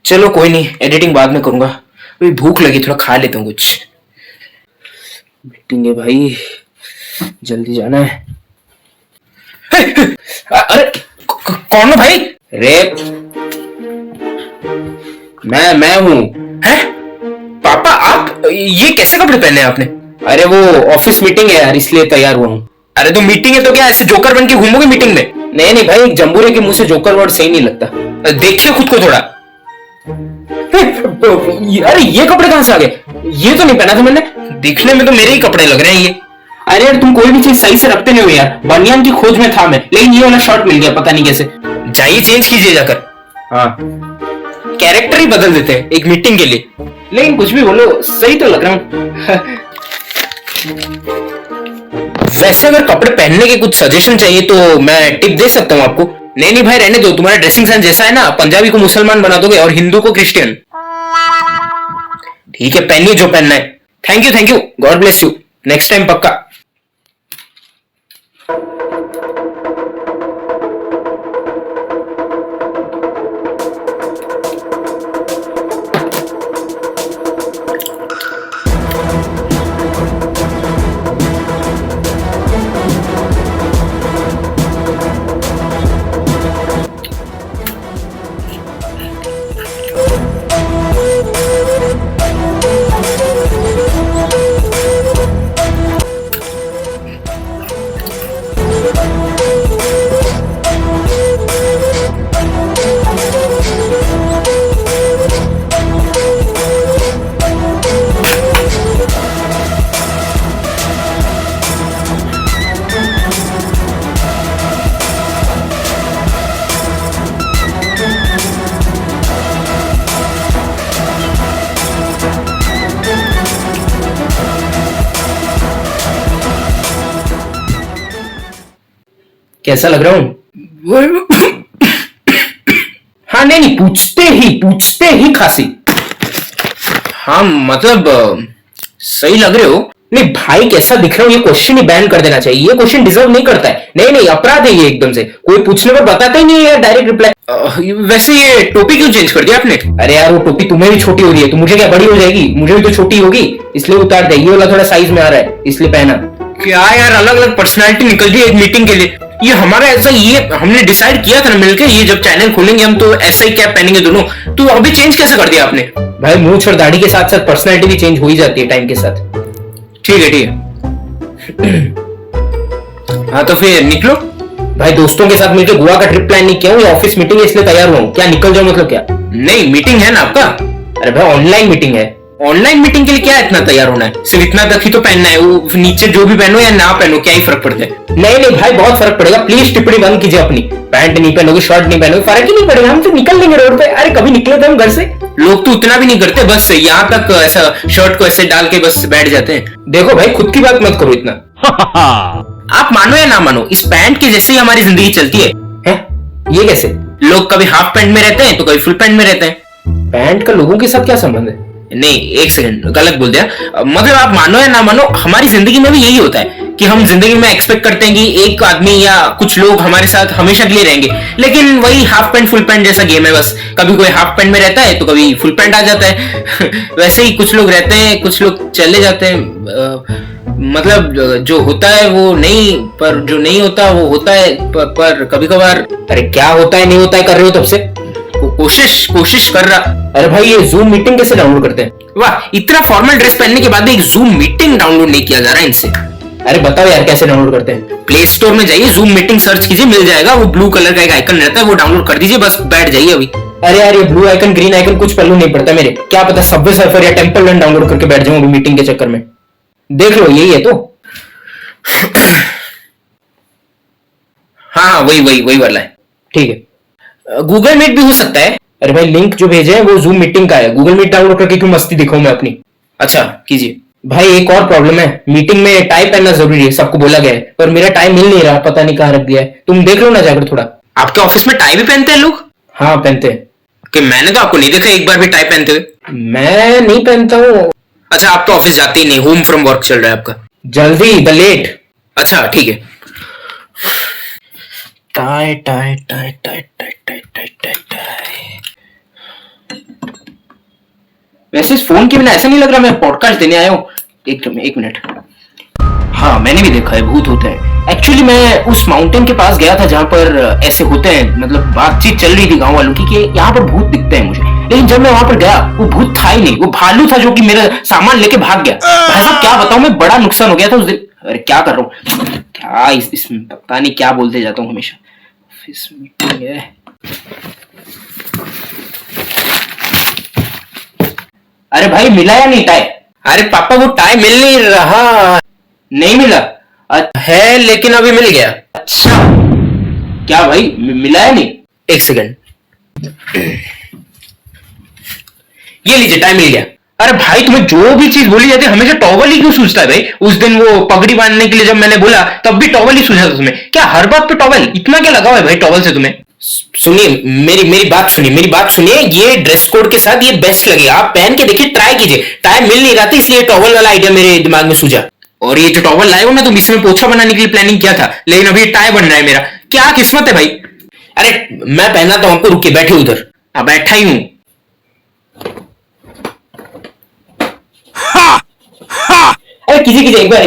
चलो कोई नहीं, एडिटिंग बाद में करूंगा। अभी भूख लगी, थोड़ा खा लेता हूँ कुछ। मीटिंग है भाई, जल्दी जाना है। अरे कौन हो भाई? रे मैं हूँ। हैं? पापा आप ये कैसे कपड़े पहने हैं आपने? अरे वो ऑफिस मीटिंग है यार, इसलिए तैयार हुआ हूँ। अरे तो मीटिंग है तो क्या ऐसे जोकर बन के घूमोगे मीटिंग में? नहीं नहीं भाई, जम्बूरे के मुंह से जोकर वर्ड सही नहीं लगता। देखिए खुद को थोड़ा। अरे ये कपड़े कहां से आ गए? ये तो नहीं पहना था मैंने। दिखने में तो मेरे ही कपड़े लग रहे हैं ये। अरे यार तुम कोई भी चीज सही से रखते नहीं हो यार। बनियान की खोज में था मैं, लेकिन ये वाला शर्ट मिल गया, पता नहीं कैसे। जाइए चेंज कीजिए जाकर। हाँ, कैरेक्टर ही बदल देते हैं एक मीटिंग के लिए। लेकिन कुछ भी बोलो, सही तो लग रहा हूँ। वैसे अगर कपड़े पहनने के कुछ सजेशन चाहिए तो मैं टिप दे सकता हूँ आपको। नहीं नहीं भाई रहने दो, तुम्हारा ड्रेसिंग सेंस जैसा है ना, पंजाबी को मुसलमान बना दोगे और हिंदू को क्रिश्चियन। ठीक है, पहनिए जो पहनना है। Thank you, God bless you. Next time पक्का। कैसा लग रहा हूं? हाँ नहीं, पूछते ही खांसी। हाँ मतलब सही लग रहे हो। नहीं भाई कैसा दिख रहा हूँ, ये क्वेश्चन ही बैन कर देना चाहिए। ये क्वेश्चन डिजर्व नहीं करता है। नहीं अपराध है ये एकदम से। कोई पूछने पर बताता ही नहीं है डायरेक्ट रिप्लाई। वैसे ये टोपी क्यों चेंज कर दिया आपने? अरे यार वो टोपी तुम्हें भी छोटी हो रही है, तो मुझे क्या बड़ी हो जाएगी? मुझे भी तो छोटी होगी, इसलिए उतार दे। ये वाला थोड़ा साइज में आ रहा है, इसलिए पहना। क्या यार, अलग अलग पर्सनैलिटी निकल रही है एक मीटिंग के लिए। ये हमारा ऐसा, ये हमने डिसाइड किया था ना मिलकर, ये जब चैनल खोलेंगे हम तो ऐसा ही कैप पहनेंगे दोनों। तो अभी चेंज कैसे कर दिया आपने? भाई मूंछ और दाढ़ी के साथ साथ पर्सनैलिटी भी चेंज हो ही जाती है टाइम के साथ। ठीक है। हाँ तो फिर निकलो। भाई दोस्तों के साथ मिलकर गोवा का ट्रिप प्लान नहीं किया हूँ, ऑफिस मीटिंग है इसलिए तैयार हुआ हूँ। क्या निकल जाओ मतलब क्या? नहीं मीटिंग है ना आपका। अरे भाई ऑनलाइन मीटिंग है। ऑनलाइन मीटिंग के लिए क्या इतना तैयार होना है? सिर्फ इतना तक ही तो पहनना है, वो नीचे जो भी पहनो या ना पहनो क्या ही फर्क पड़ता है? नहीं भाई बहुत फर्क पड़ेगा। प्लीज टिप्पणी बंद कीजिए अपनी। पैंट नहीं पहनोगे, शर्ट नहीं पहनोगे, फर्क ही नहीं पड़ेगा। हम तो निकल लेंगे रोड पे। अरे कभी निकले थे हम घर से? लोग तो उतना भी नहीं करते, बस यहाँ तक ऐसा शर्ट को ऐसे डाल के बस बैठ जाते हैं। देखो भाई खुद की बात मत करो इतना। आप मानो या ना मानो, इस पैंट के जैसे ही हमारी जिंदगी चलती है। ये कैसे? लोग कभी हाफ पैंट में रहते हैं तो कभी फुल पैंट में रहते हैं। पैंट का लोगों के साथ क्या संबंध है? नहीं एक सेकंड, गलत बोल दिया। मतलब आप मानो या ना मानो, हमारी जिंदगी में भी यही होता है कि हम जिंदगी में एक्सपेक्ट करते हैं कि एक आदमी या कुछ लोग हमारे साथ हमेशा के लिए रहेंगे, लेकिन वही हाफ पैंट फुल पैंट जैसा गेम है। बस कभी कोई हाफ पैंट में रहता है तो कभी फुल पैंट आ जाता है। वैसे ही कुछ लोग रहते हैं, कुछ लोग चले जाते हैं। मतलब जो होता है वो नहीं, पर जो नहीं होता वो होता है। पर कभी कभार। अरे क्या होता है नहीं होता है कर रहे हो तब से? कोशिश कर रहा। अरे भाई ये जूम मीटिंग कैसे डाउनलोड करते हैं? वाह, इतना फॉर्मल ड्रेस पहनने के बाद भी एक जूम मीटिंग डाउनलोड नहीं किया जा रहा है इनसे। अरे बताओ यार कैसे डाउनलोड करते हैं? प्ले स्टोर में जाइए, जूम मीटिंग सर्च कीजिए, मिल जाएगा। वो ब्लू कलर का एक आइकन रहता है, वो डाउनलोड कर दीजिए, बस बैठ जाइए अभी। अरे यार ये ब्लू आइकन ग्रीन आइकन कुछ पहलू नहीं पड़ता मेरे। क्या पता सबवे सर्फर या टेंपल रन डाउनलोड करके बैठ जाऊं अभी मीटिंग के चक्कर में। देख लो यही है तो। हाँ वही वाला है। ठीक है, गूगल मीट भी हो सकता है। अरे भाई लिंक जो भेजे हैं वो जूम मीटिंग का है। गूगल मीट डाउनलोड करके क्यों मस्ती दिखाऊं मैं अपनी? अच्छा कीजिए। भाई एक और प्रॉब्लम है, मीटिंग में टाई पहनना जरूरी है, सबको बोला गया है, पर मेरा टाई मिल नहीं रहा, पता नहीं कहाँ रख दिया है। तुम देख लो ना जाकर थोड़ा। आपके ऑफिस में टाई भी पहनते हैं लोग? हाँ पहनते हैं। कि मैंने तो आपको नहीं देखा एक बार भी टाई पहनते हुए। मैं नहीं पहनता हूँ। अच्छा आप तो ऑफिस जाते ही नहीं, होम फ्रॉम वर्क चल रहा है आपका। जल्दी द लेट। अच्छा ठीक है। Tie tie tie tie tie tie tie tie tie. वैसे इस फोन के बिना ऐसा नहीं लग रहा मैं पॉडकास्ट देने आया हूँ। एक मिनट। हाँ मैंने भी देखा है, भूत होते हैं। एक्चुअली मैं उस माउंटेन के पास गया था जहाँ पर ऐसे होते हैं, मतलब बातचीत चल रही थी गांव वालों की कि यहाँ पर भूत दिखते हैं मुझे। लेकिन जब मैं वहां पर गया वो भूत था ही नहीं, वो भालू था जो कि मेरा सामान लेके भाग गया। भाई साहब क्या बताऊं, मैं बड़ा नुकसान हो गया था उस दिन। अरे क्या कर रहा हूँ क्या, इसमें पता नहीं क्या बोलते जाता हूँ हमेशा। ऑफिस मीटिंग है। अरे भाई मिला या नहीं टाई? अरे पापा वो टाई मिल नहीं रहा। नहीं मिला? है लेकिन अभी मिल गया। अच्छा क्या भाई मिला है नहीं? एक सेकंड, ये लीजिए टाई मिल गया। अरे भाई तुम्हें जो भी चीज बोली जाती है हमेशा टॉवल ही क्यों सूझता है भाई? उस दिन वो पगड़ी बांधने के लिए जब मैंने बोला तब भी टॉवल ही सूझा था तुम्हें। क्या हर बात पे टॉवल? इतना क्या लगा हुआ है भाई टॉवल से तुम्हें? सुनिए मेरी बात सुनिए। ये ड्रेस कोड के साथ ये बेस्ट लगेगा, आप पहन के देखिए, ट्राई कीजिए। टाई मिल नहीं रहा था इसलिए टॉवल वाला आइडिया मेरे दिमाग में सूझा। और ये जो टॉवल लाए हो ना तुम, इसमें पोछा बनाने के लिए प्लानिंग किया था, लेकिन अभी टाई बन रहा है मेरा। क्या किस्मत है भाई। अरे मैं पहनाता हूं आपको, रुकिए बैठे उधर। बैठा ही हूं। अरे कीजिए एक बार।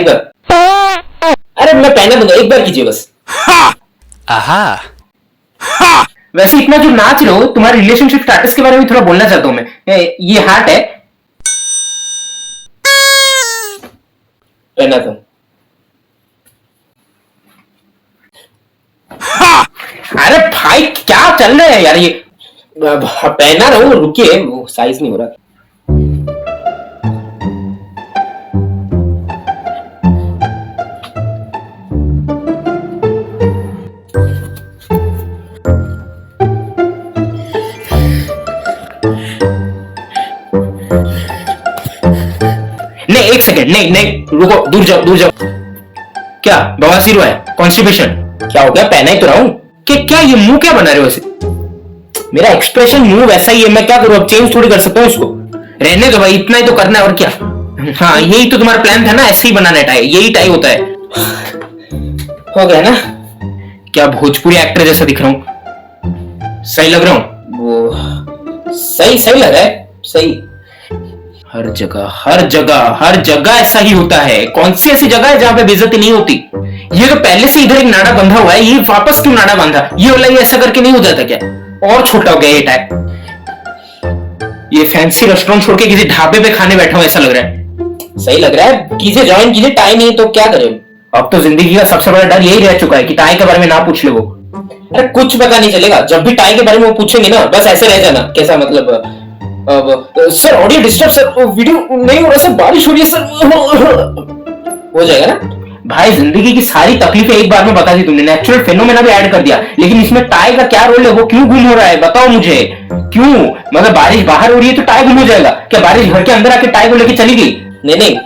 अरे मैं पहना दूंगा, एक बार कीजिए बस। वैसे इतना जो नाच रहे हो, तुम्हारे रिलेशनशिप स्टेटस के बारे में थोड़ा बोलना चाहता हूं मैं। ये हार्ट है, पहना था। अरे भाई क्या चल रहा है यार, ये पहना रहा हूं, रुकिए वो साइज नहीं हो रहा। नहीं एक सेकंड, नहीं रुको, दूर जाओ। क्या बवासीर हुआ है? कॉन्स्टिपेशन? क्या हो गया? पहना ही तो रहा हूं। क्या ये मुंह क्या बना रहे हो ऐसे? मेरा एक्सप्रेशन मुंह वैसा ही है, मैं क्या करूं अब, चेंज थोड़ी कर सकता हूं इसको। रहने दो भाई, इतना ही तो करना है और क्या। हाँ यही तो तुम्हारा प्लान था ना, ऐसे ही बनाना है टाई, यही टाई होता है। हो गया ना? क्या भोजपुरी एक्टर जैसा दिख रहा हूं? सही लग रहा हूं? वो सही लग रहा है, सही। हर जगह ऐसा ही होता है। कौन सी ऐसी जगह है जहां पे बेइज्जती नहीं होती? ये तो पहले से इधर एक नाड़ा बंधा हुआ है, ये वापस क्यों नाड़ा बांधा? ये वाला ये ऐसा करके नहीं हो जाता क्या? और छोटा हो गया ये टाइप। ये फैंसी रेस्टोरेंट छोड़ के किसी ढाबे पे खाने बैठा हूं ऐसा लग रहा है। सही लग रहा है, कीजिए ज्वाइन कीजिए। टाई नहीं तो क्या करें? अब तो जिंदगी का सबसे बड़ा डर यही रह चुका है कि टाई के बारे में ना पूछ ले वो। अरे कुछ पता नहीं चलेगा, जब भी टाई के बारे में वो पूछेंगे ना बस ऐसे रह जाना। कैसा मतलब? Sir audio disturb sir, video नहीं हो रहा सर, बारिश हो रही है सर। हो जाएगा ना भाई? जिंदगी की सारी तकलीफें एक बार में बता दी तुमने, नेचुरल फेनोमेना भी ऐड कर दिया। लेकिन इसमें टाई का क्या रोल है? वो क्यों गुम हो रहा है बताओ मुझे, क्यों? मतलब बारिश बाहर हो रही है तो टाई गुम हो जाएगा क्या? बारिश घर के अंदर आके टाई को लेके चली गई? नहीं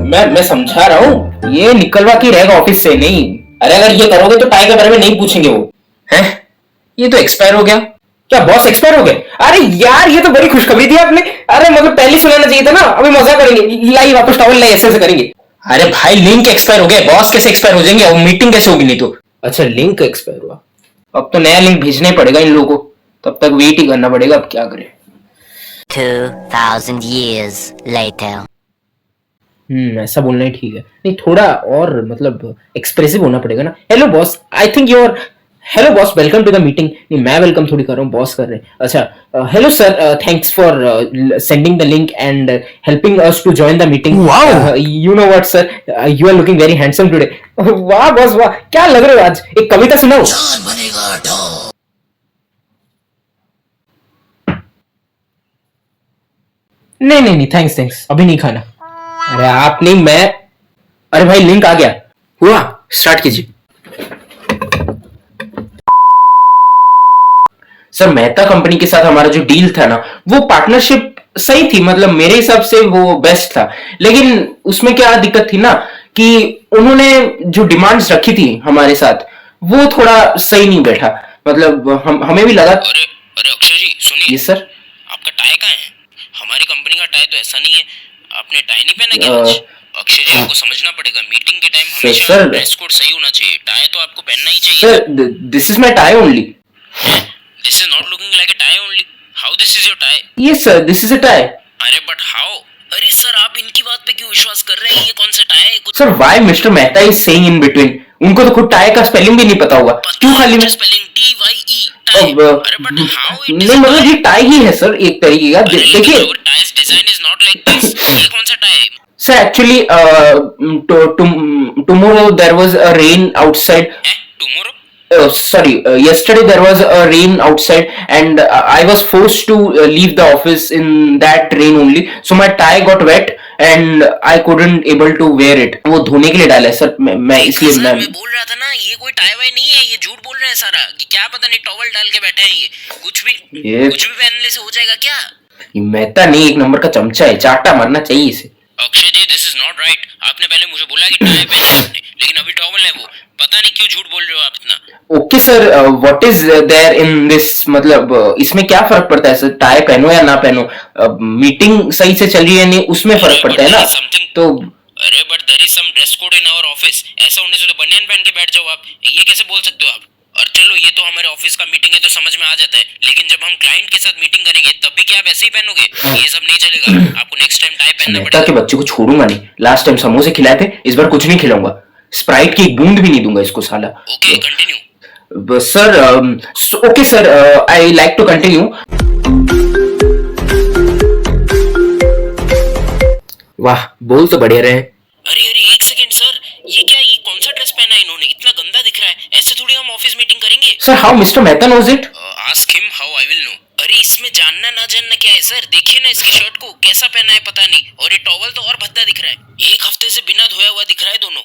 मैं समझा रहा हूँ, ये निकलवा के रहेगा ऑफिस से नहीं। अरे अगर ये करोगे तो टाई के बारे में नहीं पूछेंगे वो। है ये तो एक्सपायर हो गया। क्या बॉस एक्सपायर हो गए? अरे यार ये तो बड़ी खुशखबरी दी आपने। अरे मतलब पहले सुनाना चाहिए था ना। अभी मजा करेंगे, लाई वापस टॉवल लाई, ऐसे करेंगे। अरे भाई लिंक एक्सपायर हो गया, बॉस कैसे एक्सपायर हो जाएंगे? मीटिंग कैसे होगी नहीं तो? अच्छा लिंक एक्सपायर हुआ, अब तो नया लिंक भेजना ही पड़ेगा इन लोगों को। तब तक वेट ही करना पड़ेगा, अब क्या करें। 2000 years later. ऐसा बोलना ही ठीक है। नहीं थोड़ा और मतलब एक्सप्रेसिव होना पड़ेगा ना। Hello boss, I think your hello boss, welcome to the meeting. नहीं मैं वेलकम थोड़ी कर रहा हूँ, बॉस कर रहे हैं। अच्छा hello sir, thanks for sending the link and helping us to join the meeting. You know what sir, you are looking very handsome today. वाह बॉस वाह, क्या लग रहे हो आज। एक कविता सुनाओ। नहीं थैंक्स, अभी नहीं खाना। अरे आप नहीं मैं। अरे भाई लिंक आ गया। हुआ, स्टार्ट कीजिए। सर मेहता कंपनी के साथ हमारा जो डील था ना, वो पार्टनरशिप सही थी, मतलब मेरे हिसाब से वो बेस्ट था। लेकिन उसमें क्या दिक्कत थी ना कि उन्होंने जो डिमांड्स रखी थी हमारे साथ वो थोड़ा सही नहीं बैठा। मतलब हमें भी लगा। अरे अक्षय जी सुनिए। ये सर आपका टाई कहाँ है? हमारी कंपनी का टाई तो ऐसा नहीं है, आपने टाई नहीं पहना क्या आज? अक्षय जी आपको समझना पड़ेगा, मीटिंग के टाइम हमेशा ड्रेस कोड सही होना चाहिए, टाई तो आपको पहनना ही चाहिए। Sir this is my tie only. This is not looking like a tie only. How this is your tie? Yes sir, this is a tie. अरे बट हाउ? अरे सर आप इनकी बात पे क्यों विश्वास कर रहे हैं? ये कौन सा टाई है? कुछ sir why mister Mehta is saying in between? उनको तो खुद टाई का स्पेलिंग भी नहीं पता होगा, क्यों खाली में स्पेलिंग TYE टाई? अरे बट हाउ इट नहीं मतलब ये टाई ही है सर एक तरीके का। देखिए ties design is not like this. ये कौन सा टाई है? Sir actually tomorrow there was a rain outside. Tomorrow? Sorry, yesterday there was a rain outside and I was forced to leave the office in that rain only. So my tie got wet and I couldn't able to wear it. वो धोने के लिए डाला है sir, मैं इसलिए sir मैं बोल रहा था ना ये कोई टाई वाई नहीं है, ये झूठ बोल रहे हैं सारा कि क्या पता नहीं टॉवल डाल के बैठे हैं ये कुछ भी पहनने से हो जाएगा क्या? ये मेहता नहीं एक नंबर का चमचा है, चाटा मारना चाहिए इसे। अक्षय जी दिस इज नॉट राइट। आपने पहले मुझे बोला कि टाई पहनी है आपने, लेकिन अभी टॉवल है वो। पता नहीं क्यों झूठ बोल रहे हो आप इतना। Okay sir, what is there in this? मतलब इसमें क्या फर्क पड़ता है सर, टाई पहनो या ना पहनो? मीटिंग सही से चल रही है नहीं उसमें फर्क पड़ता है ना। तो अरे but there is some dress code in our office. ऐसा होने से तो बनियान पहन के बैठ जाओ आप, ये कैसे बोल सकते हो आप? और चलो ये तो हमारे ऑफिस का मीटिंग है तो समझ में आ जाता है, लेकिन जब हम क्लाइंट के साथ मीटिंग करेंगे तब भी क्या आप ऐसे ही पहनोगे? ये सब नहीं चलेगा, आपको नेक्स्ट टाइम टाई पहनना मेहता पड़ेगा। के बच्चे को छोड़ूंगा नहीं, लास्ट टाइम समोसे खिलाए थे, इस बार कुछ नहीं खिलाऊंगा, स्प्राइट की एक बूंद भी नहीं दूंगा इसको साला। Okay continue. Sir okay sir, I like to continue. वाह बोल तो बढ़िया रहे। अरे एक सेकंड सर, ये क्या, ये कौन सा ड्रेस पहना है इन्होंने? इतना गंदा दिख रहा है, ऐसे थोड़ी हम ऑफिस मीटिंग करेंगे। Sir how mister Mehta knows it? Ask him how I will know. अरे इसमें जानना ना जानना क्या है सर? देखिए ना इसकी शर्ट को कैसा पहना है पता नहीं, और ये टॉवल तो और भद्दा दिख रहा है, एक हफ्ते से बिना धोया हुआ दिख रहा है दोनों।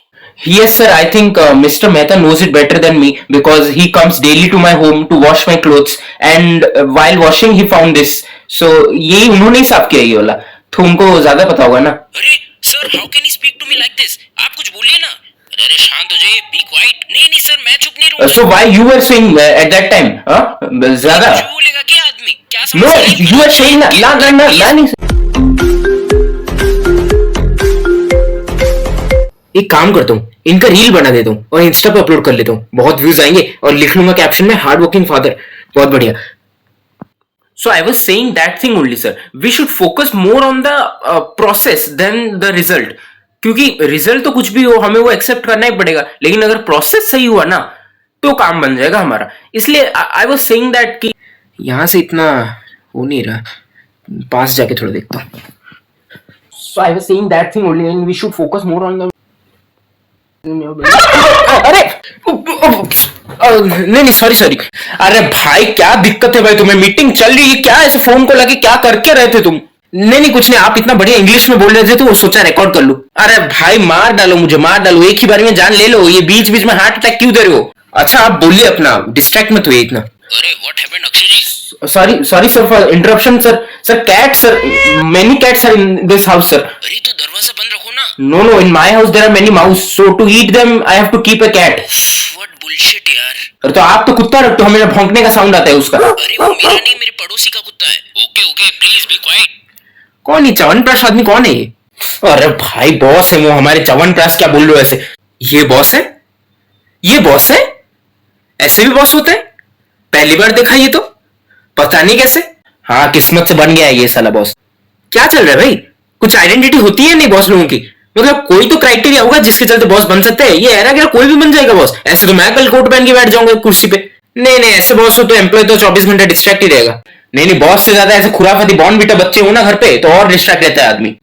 Yes sir, I think Mr. Mehta knows it better than me because he comes daily to my home to wash my clothes and while washing he found this. So ये उन्होंने ही साफ किया ये वाला, तो उनको ज्यादा पता होगा ना। अरे sir how can he speak to me like this? आप कुछ बोलिए ना। अरे शांत हो जाइए, बी क्वाइट। नहीं सर मैं चुप नहीं रहूंगा। So why you were saying at that time? ज्यादा कुछ बोलेगा क्या आदमी? क्या No, you were saying ना नहीं। एक काम करता हूँ, इनका रील बना देता हूँ और इंस्टा पे अपलोड कर लेता हूँ, बहुत व्यूज आएंगे और लिख लूंगा कैप्शन में हार्ड वर्किंग फादर। बहुत बढ़िया। So I was saying that thing only sir, we should focus more on the process than the result, क्योंकि रिजल्ट तो कुछ भी हो हमें वो एक्सेप्ट करना ही पड़ेगा, लेकिन अगर प्रोसेस सही हुआ ना तो काम बन जाएगा हमारा। इसलिए आई वाज सेइंग दैट कि यहां से इतना हो नहीं रहा, पास जाके थोड़ा देखता हूँ। So I was saying that thing only and we should focus more on the अरे नहीं सॉरी। अरे भाई क्या दिक्कत है भाई तुम्हें? मीटिंग चल रही है, क्या ऐसे फोन को लगे क्या करके रहे थे तुम? नहीं कुछ नहीं, आप इतना बढ़िया इंग्लिश में बोल रहे थे तो वो सोचा रिकॉर्ड कर लूं। अरे भाई मार डालो मुझे, मार डालो, एक ही बार में जान ले लो, ये बीच बीच में हार्ट अटैक क्यों दे रहे हो? अच्छा आप बोलिए अपना, डिस्ट्रैक्ट मत हुए इतना। अरे what happened Akshay ji? Sorry sir for interruption sir cat sir, many cats are in this house sir. अरे तो दरवाजा बंद रखो ना। No, in my house there are many mouse, so to eat them I have to keep a cat. What bullshit यार। अरे तो आप तो कुत्ता रखते हो, हमेशा भौंकने का साउंड आता है उसका। अरे वो मेरा नहीं, मेरे पड़ोसी का कुत्ता है। Okay please be quite. कौन ये च्यवनप्राश आदमी कौन है ये? अरे भाई बॉस है वो हमारे। च्यवनप्राश क्या बोल रहे हो ऐसे? ये बॉस है? ये बॉस है? ऐसे भी बॉस होते हैं? पहली बार देखा ये तो, पता नहीं कैसे। हाँ किस्मत से बन गया है ये साला बॉस। क्या चल रहा है भाई? कुछ आइडेंटिटी होती है नहीं बॉस लोगों की? मतलब कोई तो क्राइटेरिया होगा जिसके चलते बॉस बन सकते हैं। ये एरा गया कोई भी बन जाएगा बॉस, ऐसे तो मैं कल कोट पहन के बैठ जाऊंगा कुर्सी पे। नहीं ऐसे बॉस हो तो एम्प्लॉय तो 24 घंटे डिस्ट्रैक्ट ही रहेगा। नहीं बॉस से ज्यादा ऐसे खुराफाती बॉर्नविटा बच्चे हो ना घर पे तो और डिस्ट्रैक्ट रहता है आदमी।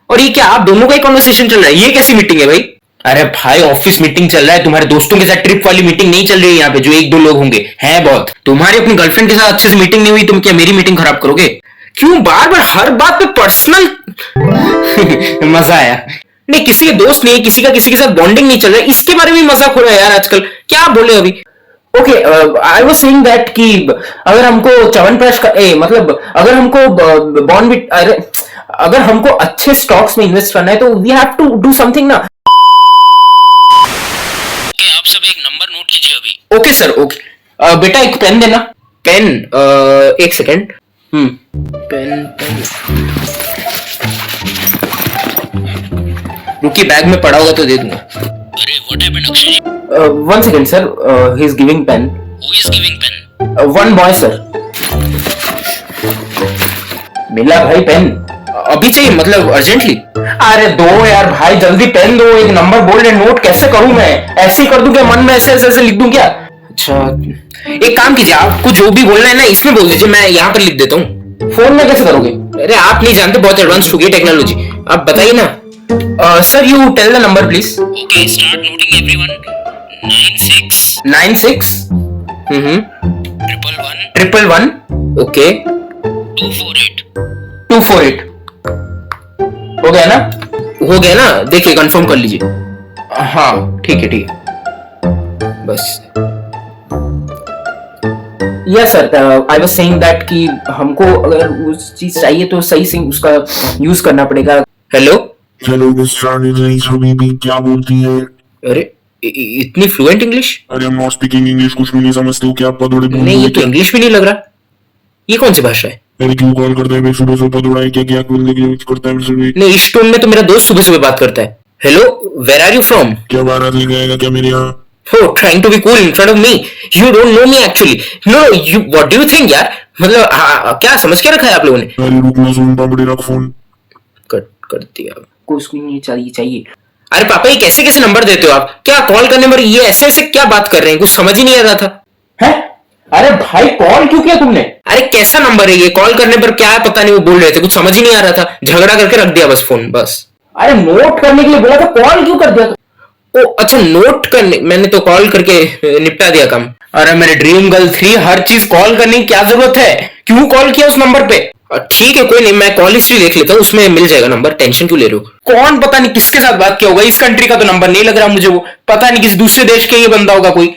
और ये क्या आप दोनों का ही कॉन्वर्सेशन चल रहा है? ये कैसी मीटिंग है भाई? अरे भाई ऑफिस मीटिंग चल रहा है, तुम्हारे दोस्तों के साथ ट्रिप वाली मीटिंग नहीं चल रही है यहाँ पे जो 1-2 लोग होंगे, हैं बहुत। तुम्हारी अपनी गर्लफ्रेंड के साथ अच्छे से मीटिंग नहीं हुई, तुम क्या मेरी मीटिंग खराब करोगे? क्यों बार बार हर बात पे पर्सनल? मजा आया। नहीं किसी के दोस्त नहीं, किसी का किसी के साथ बॉन्डिंग नहीं चल रहा है, इसके बारे में मजाक हो रहा है यार आजकल। क्या बोले अभी? Okay I was saying that कि अगर हमको च्यवनप्राश का मतलब अगर हमको बॉन्डविट अगर हमको अच्छे स्टॉक्स में इन्वेस्ट करना है तो we have to do something ना। ओके आप सब एक नंबर नोट कीजिए अभी। Okay sir okay. बेटा एक पेन देना। पेन एक सेकेंड। पेन रुकिए बैग में पड़ा होगा तो दे दूंगा। अरे what happened Akshay ji? 1 second sir, he is giving pen. Who is giving pen? One boy sir. मिला भाई पेन? अभी चाहिए मतलब अर्जेंटली? अरे दो यार भाई, जल्दी पेन दो, एक नंबर बोल्ड एंड नोट कैसे करूं मैं? ऐसे ही कर दूं क्या? मन में ऐसे ऐसे ऐसे लिख दूं क्या? अच्छा एक काम कीजिए, आपको जो भी बोलना है ना इसमें बोल दीजिए, मैं यहाँ पर लिख देता हूँ। फोन में कैसे करोगे? अरे आप नहीं जानते, बहुत एडवांस हो गई टेक्नोलॉजी। आप बताइए ना। Sir you tell the number please. Okay, start noting everyone. 96 96 111 111 okay 248। 248 हो गया ना? हो गया ना? देखिए कंफर्म कर लीजिए। हाँ ठीक है ठीक है बस। Yes sir, I was saying that कि हमको अगर उस चीज चाहिए तो सही से उसका यूज करना पड़ेगा। हेलो हेलो मिस्टर हबीबी, क्या बोलती है? अरे इतनी फ्लुएंट इंग्लिश? अरे I'm not speaking इंग्लिश, कुछ भी नहीं समझते हो क्या? पदोड़े बोल नहीं रहे ये हो तो क्या? इंग्लिश भी नहीं लग रहा। ये कौन सी भाषा है? अरे क्यों कॉल करते हैं? सुबह सुबह पदोड़ा है क्या? क्या बोलने की करता है मुझसे भी? नहीं, इस टोन में तो मेरा दोस्त सुबह सुबह बात करता है। Hello, where are you from? क्या बारात लेके आएगा क्या मेरे यहाँ? Oh, trying to be cool in front of me. You don't know me actually. No, you. What do you think यार? मतलब क्या समझ के रखा है आप लोगों ने? अरे रुक ना, सुनता बड़े रख फोन। कट कर दिया। कुछ नहीं चाहिए। अरे पापा ये कैसे कैसे नंबर देते हो आप? क्या कॉल करने पर ये ऐसे ऐसे क्या बात कर रहे हैं? कुछ समझ ही नहीं आ रहा था। हैं? अरे भाई कॉल क्यों किया तुमने? अरे कैसा नंबर है ये? कॉल करने पर क्या पता नहीं वो बोल रहे थे, कुछ समझ ही नहीं आ रहा था। झगड़ा करके रख दिया बस फोन बस। अरे नोट करने के लिए बोला था, कॉल क्यों कर दिया? ओ अच्छा, नोट करने, मैंने तो कॉल करके निपटा दिया काम। अरे मेरे ड्रीम गर्ल 3, हर चीज कॉल करने की क्या जरूरत है? क्यों कॉल किया उस नंबर पे? ठीक है कोई नहीं, मैं कॉल हिस्ट्री देख लेता हूँ, उसमें मिल जाएगा नंबर, टेंशन क्यों ले रहे हो? कौन पता नहीं किसके साथ बात किया होगा, इस कंट्री का तो नंबर नहीं लग रहा मुझे, वो पता नहीं किस दूसरे देश के ये बंदा होगा कोई।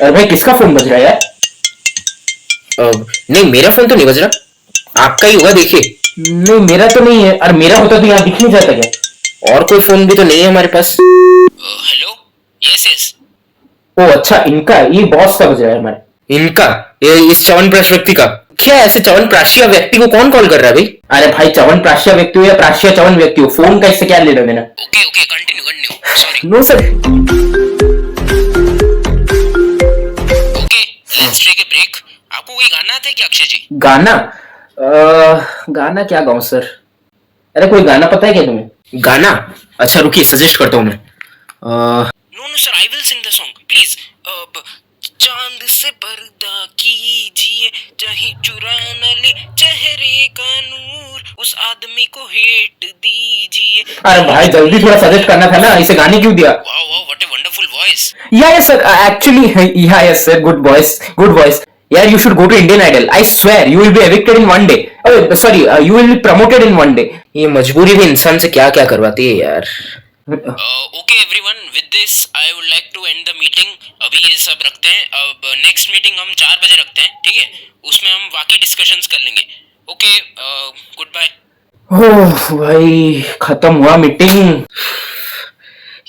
अरे भाई किसका फोन बज रहा है यार? नहीं मेरा फोन तो नहीं बज रहा, आपका ही होगा देखिए। नहीं मेरा तो नहीं है। अरे मेरा होता तो यहाँ दिख नहीं जाता क्या? और कोई फोन भी तो नहीं है हमारे पास। Hello, yes yes. ओ अच्छा, इनका, ये बॉस का बज रहा है हमारे। इनका? ये इस च्यवनप्राश व्यक्ति का? क्या ऐसे च्यवनप्राशिया व्यक्ति को कौन कॉल कर रहा है भाई? अरे भाई च्यवनप्राशिया व्यक्ति हो या प्राशिया च्यवन व्यक्ति हो, फोन का इससे क्या लेना देना? Okay okay, continue, sorry. No sir. Okay, let's take a break. आपको कोई गाना आता है क्या अक्षय जी? गाना? गाना क्या गाऊं सर? अरे कोई गाना पता है क्या तुम्हें? गाना? अच्छा रुकिए सजेस्ट करता हूँ मैं। No sir, I will sing the song please. चांद से पर्दा कीजिए, चाहे चुरा न ले चेहरे का नूर, उस आदमी को हेट दीजिए। अरे भाई जल्दी थोड़ा सजेस्ट करना था ना, इसे गाने क्यों दिया? Wow wow, what a wonderful voice. Yes sir, actually yes sir, good voice. यार you should go to Indian Idol. I swear you will be evicted in one day. Oh sorry, you will be promoted in one day. ये मजबूरी भी इंसान से क्या क्या करवाती है यार। Okay everyone, with this I would like to end the meeting. अभी ये सब रखते हैं, अब नेक्स्ट मीटिंग हम 4 बजे रखते हैं, ठीक है? उसमें हम बाकी डिस्कशंस कर लेंगे। Okay, good bye. ओह भाई खत्म हुआ मीटिंग।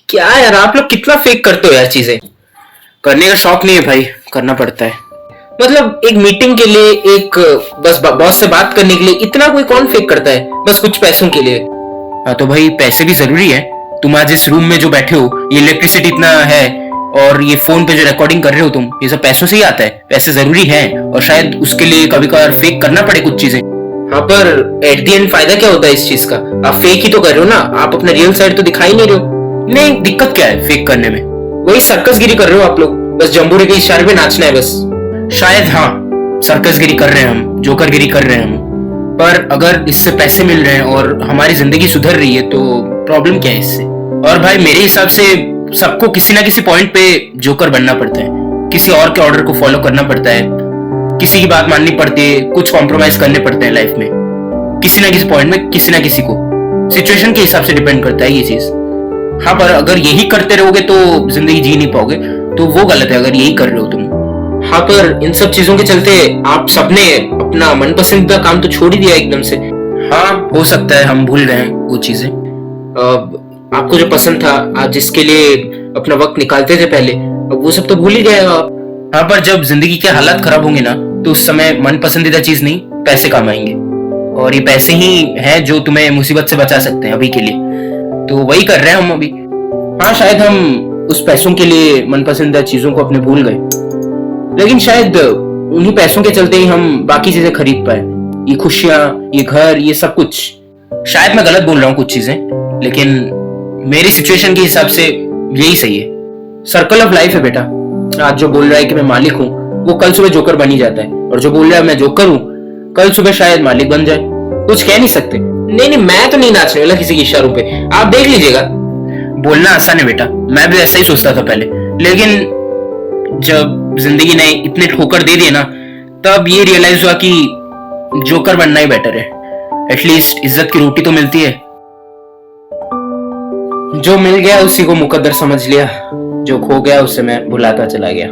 क्या यार आप लोग कितना फेक करते हो यार चीजें। करने का शौक नहीं है भाई, करना पड़ता है। मतलब एक मीटिंग के लिए, एक बस बॉस से बात करने के लिए इतना कोई कौन फेक करता है, बस कुछ पैसों के लिए। हाँ तो भाई पैसे भी जरूरी है। तुम आज इस रूम में जो बैठे हो, ये इलेक्ट्रिसिटी इतना है, और ये फोन पे जो रिकॉर्डिंग कर रहे हो तुम, ये सब पैसों से ही आता है। पैसे जरूरी है और शायद उसके लिए कभी कभार फेक करना पड़े कुछ चीजें। हाँ पर एट दी एंड फायदा क्या होता है इस चीज का? आप फेक ही तो कर रहे हो ना, आप अपना रियल साइड तो दिखा ही नहीं रहे हो। नहीं दिक्कत क्या है फेक करने में? वही सर्कसगिरी कर रहे हो आप लोग, बस जम्बूरे के इशारे पे नाचना है बस। शायद हाँ सर्कसगिरी कर रहे हैं हम, जोकरगिरी कर रहे हैं हम, पर अगर इससे पैसे मिल रहे हैं और हमारी जिंदगी सुधर रही है तो प्रॉब्लम क्या है इससे? और भाई मेरे हिसाब से सबको किसी ना किसी पॉइंट पे जोकर बनना पड़ता है, किसी और के ऑर्डर को फॉलो करना पड़ता है, किसी की बात माननी पड़ती है, कुछ कॉम्प्रोमाइज करने पड़ते हैं लाइफ में, किसी ना किसी पॉइंट में किसी ना किसी को। सिचुएशन के हिसाब से डिपेंड करता है ये चीज। हाँ पर अगर यही करते रहोगे तो जिंदगी जी नहीं पाओगे, तो वो गलत है अगर यही कर रहे हो तुम। हाँ पर इन सब चीजों के चलते आप सबने अपना मनपसंदीदा काम तो छोड़ ही दिया एकदम से। हाँ हो सकता है हम भूल गए वो चीजें। आपको जो पसंद था, आप जिसके लिए अपना वक्त निकालते थे पहले, अब वो सब तो भूल ही गए आप। हाँ पर जब जिंदगी के हालात खराब होंगे ना, तो उस समय मन पसंदीदा चीज नहीं पैसे काम आएंगे, और ये पैसे ही हैं जो तुम्हें मुसीबत से बचा सकते हैं अभी के लिए। तो वही कर रहे हैं हम अभी। हाँ शायद हम उस पैसों के लिए मनपसंदीदा चीजों को अपने भूल गए, लेकिन शायद उन्हीं पैसों के चलते ही हम बाकी चीजें खरीद पाए, ये खुशियां, ये घर, ये सब कुछ। शायद मैं गलत बोल रहा हूँ कुछ चीजें, लेकिन मेरी सिचुएशन के हिसाब से यही सही है। सर्कल ऑफ लाइफ है बेटा। आज जो बोल रहा है कि मैं मालिक हूँ, वो कल सुबह जोकर बन ही जाता है, और जो बोल रहा है मैं जोकर हूँ, कल सुबह शायद मालिक बन जाए। कुछ कह नहीं सकते। नहीं, मैं तो नहीं नाचने वाला किसी के इशारों पे, आप देख लीजिएगा। बोलना आसान है बेटा, मैं भी ऐसा ही सोचता था पहले, लेकिन जब जिंदगी ने इतने ठोकर दे दिए ना, तब ये रियलाइज हुआ कि जोकर बनना ही बेटर है। एटलीस्ट इज्जत की रोटी तो मिलती है। जो मिल गया उसी को मुकद्दर समझ लिया, जो खो गया उसे मैं भुलाता चला गया।